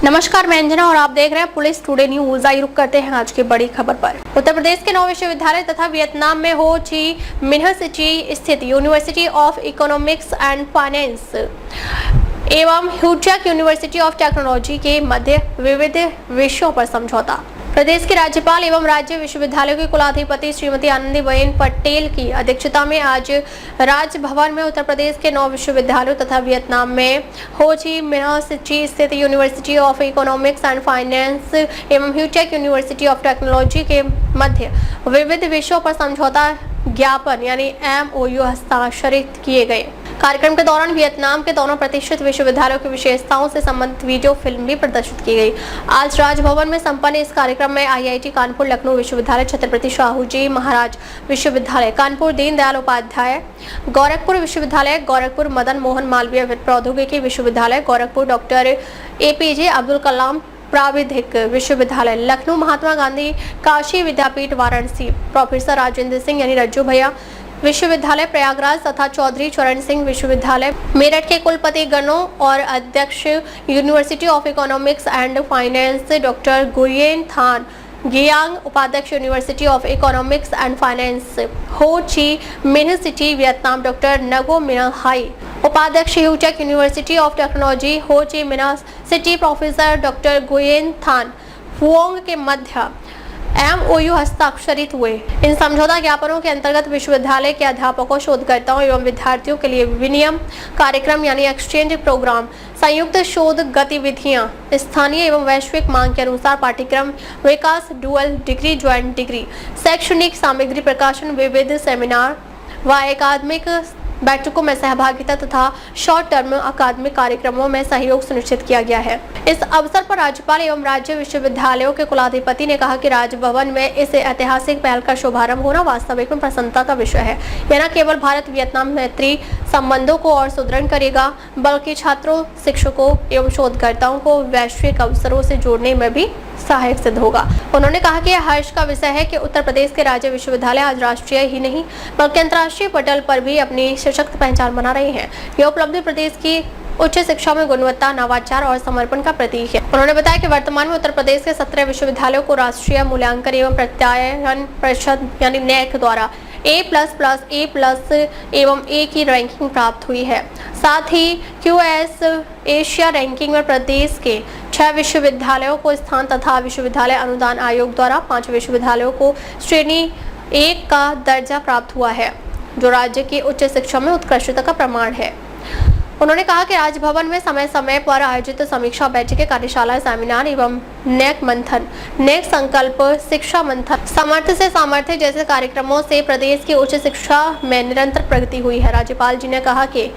नमस्कार, मैं अंजना और आप देख रहे हैं पुलिस टुडे न्यूज। आई रुक करते हैं आज की बड़ी खबर पर। उत्तर प्रदेश के 9 विश्वविद्यालय तथा वियतनाम में हो ची मिन्ह सिटी स्थित university of Economics and finance एवं ह्यूचक यूनिवर्सिटी ऑफ टेक्नोलॉजी के मध्य विविध विषयों पर समझौता। प्रदेश के राज्यपाल एवं राज्य विश्वविद्यालयों के कुलाधिपति श्रीमती आनंदीबेन पटेल की अध्यक्षता में आज राजभवन में उत्तर प्रदेश के 9 विश्वविद्यालयों तथा वियतनाम में हो ची मिन्ह सिटी स्थित university of Economics and finance एवं ह्यूचक यूनिवर्सिटी ऑफ टेक्नोलॉजी के मध्य विविध विषयों पर समझौता ज्ञापन यानी MOU हस्ताक्षरित किए गए। कार्यक्रम के दौरान वियतनाम के दोनों प्रतिष्ठित विश्वविद्यालयों की विशेषताओं से संबंधित वीडियो फिल्म भी प्रदर्शित की गई। आज राजभवन में संपन्न इस कार्यक्रम में IIT कानपुर, लखनऊ विश्वविद्यालय, छत्रपति शाहू जी महाराज विश्वविद्यालय कानपुर, दीनदयाल उपाध्याय गोरखपुर विश्वविद्यालय गोरखपुर, मदन मोहन मालवीय प्रौद्योगिकी विश्वविद्यालय गोरखपुर, डॉक्टर APJ अब्दुल कलाम प्राविधिक विश्वविद्यालय लखनऊ, महात्मा गांधी काशी विद्यापीठ वाराणसी, प्रोफेसर राजेंद्र सिंह यानी रज्जू भैया विश्वविद्यालय प्रयागराज तथा चौधरी चरण सिंह विश्वविद्यालय मेरठ के कुलपति गणों और अध्यक्ष University of Economics and Finance doctor Nguyen Thanh Giang, उपाध्यक्ष University of Economics and Finance Ho Chi Minh City Vietnam doctor Ngo Minh Hai, उपाध्यक्ष ह्यूचक University of Technology Ho Chi Minh City professor doctor Nguyen Thanh Huong के मध्य MOU हस्ताक्षरित हुए। इन समझौता ज्ञापनों के अंतर्गत विश्वविद्यालय के अध्यापकों, शोधकर्ताओं एवं विद्यार्थियों के लिए विनिमय कार्यक्रम यानी एक्सचेंज प्रोग्राम, संयुक्त शोध गतिविधियां, स्थानीय एवं वैश्विक मांग के अनुसार पाठ्यक्रम विकास, डुअल डिग्री, ज्वाइंट डिग्री, शैक्षणिक सामग्री प्रकाशन, विविध सेमिनार व एकाडमिक बैठकों में सहभागिता तथा शॉर्ट टर्म अकादमिक कार्यक्रमों में सहयोग सुनिश्चित किया गया है। इस अवसर पर राज्यपाल एवं राज्य विश्वविद्यालयों के कुलाधिपति ने कहा कि राजभवन में इस ऐतिहासिक पहल का शुभारंभ होना वास्तविक में प्रसन्नता का विषय है। यह न केवल भारत वियतनाम मैत्री संबंधों को और सुदृढ़ करेगा, बल्कि छात्रों, शिक्षकों एवं शोधकर्ताओं को वैश्विक अवसरों से जोड़ने में भी सहायक सिद्ध होगा। उन्होंने कहा कि यह हर्ष का विषय है कि उत्तर प्रदेश के राज्य विश्वविद्यालय आज राष्ट्रीय ही नहीं बल्कि अंतर्राष्ट्रीय पटल पर भी अपनी सशक्त पहचान बना रहे हैं। यह उपलब्धि प्रदेश की उच्च शिक्षा में गुणवत्ता, नवाचार और समर्पण का प्रतीक है। उन्होंने बताया कि वर्तमान में उत्तर प्रदेश के 17 विश्वविद्यालयों को राष्ट्रीय मूल्यांकन एवं प्रत्यायन परिषद यानी NAAC द्वारा A++, A+ एवं A की रैंकिंग प्राप्त हुई है। साथ ही QS एशिया रैंकिंग में प्रदेश के 6 विश्वविद्यालयों को स्थान तथा विश्वविद्यालय अनुदान आयोग द्वारा 5 विश्वविद्यालयों को श्रेणी 1 का दर्जा प्राप्त हुआ है, जो राज्य की उच्च शिक्षा में उत्कृष्टता का प्रमाण है। उन्होंने कहा कि राजभवन में समय समय पर आयोजित समीक्षा बैठकें, कार्यशाला, सेमिनार एवं NAAC मंथन, NAAC संकल्प, शिक्षा मंथन, सामर्थ्य से सामर्थ्य जैसे कार्यक्रमों से प्रदेश की उच्च शिक्षा में निरंतर प्रगति हुई है। राज्यपाल जी ने कहा कि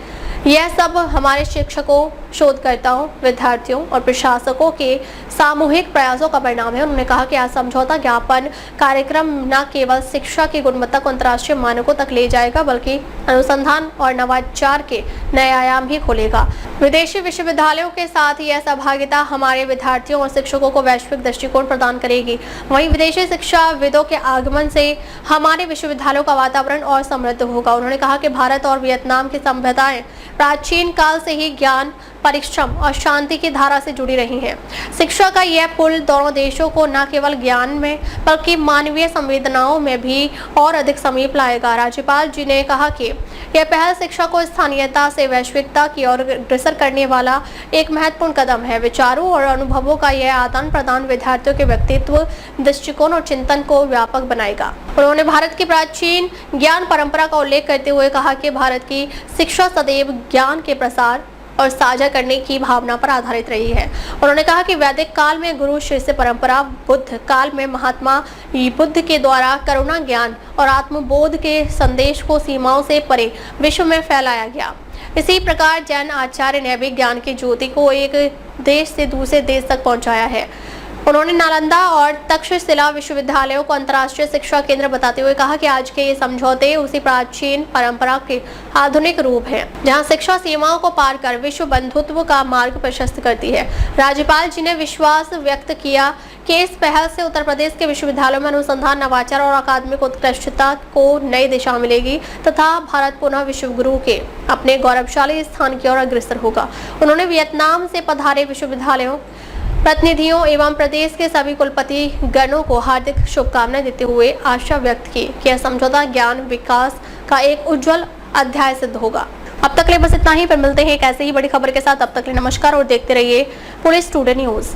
यह सब हमारे शिक्षकों, शोधकर्ताओं, विद्यार्थियों और प्रशासकों के सामूहिक प्रयासों का परिणाम है। उन्होंने कहा कि आज समझौता ज्ञापन कार्यक्रम न केवल शिक्षा की गुणवत्ता को अंतर्राष्ट्रीय मानकों तक ले जाएगा, बल्कि अनुसंधान और नवाचार के नए आयाम भी खोलेगा। विदेशी विश्वविद्यालयों के साथ यह सहभागिता हमारे विद्यार्थियों और शिक्षकों को वैश्विक दृष्टिकोण प्रदान करेगी। वहीं विदेशी शिक्षाविदों के आगमन से हमारे विश्वविद्यालयों का वातावरण और समृद्ध होगा। उन्होंने कहा कि भारत और वियतनाम की सभ्यताएं प्राचीन काल से ही ज्ञान, परिश्रम और शांति की धारा से जुड़ी रही हैं। शिक्षा का यह पुल दोनों देशों को न केवल ज्ञान में बल्कि मानवीय संवेदनाओं में भी और अधिक समीप लाएगा। राज्यपाल जी ने कहा कि यह पहल शिक्षा को स्थानीयता से वैश्विकता की ओर अग्रसर करने वाला एक महत्वपूर्ण कदम है। विचारों और अनुभवों का यह आदान प्रदान विद्यार्थियों के व्यक्तित्व, दृष्टिकोण और चिंतन को व्यापक बनाएगा। उन्होंने भारत की प्राचीन ज्ञान परंपरा का उल्लेख करते हुए कहा कि भारत की शिक्षा सदैव ज्ञान के प्रसार और साझा करने की भावना पर आधारित रही है। उन्होंने कहा कि वैदिक काल में गुरु शिष्य परंपरा, बुद्ध काल में महात्मा बुद्ध के द्वारा करुणा, ज्ञान और आत्मबोध के संदेश को सीमाओं से परे विश्व में फैलाया गया। इसी प्रकार जैन आचार्य ने भी ज्ञान की ज्योति को एक देश से दूसरे देश तक पहुंचाया है। उन्होंने नालंदा और तक्षशिला विश्वविद्यालयों को अंतर्राष्ट्रीय शिक्षा केंद्र बताते हुए कहा कि आज के ये समझौते उसी प्राचीन परंपरा के आधुनिक रूप हैं, जहां शिक्षा सीमाओं को पार कर विश्व बंधुत्व का मार्ग प्रशस्त करती है। राज्यपाल जी ने विश्वास व्यक्त किया कि इस पहल से उत्तर प्रदेश के विश्वविद्यालयों में अनुसंधान, नवाचार और अकादमिक उत्कृष्टता को नई दिशा मिलेगी तथा भारत पुनः विश्व गुरु के अपने गौरवशाली स्थान की ओर अग्रसर होगा। उन्होंने वियतनाम से पधारे विश्वविद्यालयों प्रतिनिधियों एवं प्रदेश के सभी कुलपति गणों को हार्दिक शुभकामनाएं देते हुए आशा व्यक्त की कि यह समझौता ज्ञान विकास का एक उज्जवल अध्याय सिद्ध होगा। अब तक के लिए बस इतना ही, फिर मिलते हैं एक ऐसे ही बड़ी खबर के साथ। अब तक के लिए नमस्कार और देखते रहिए पुलिस टुडे न्यूज।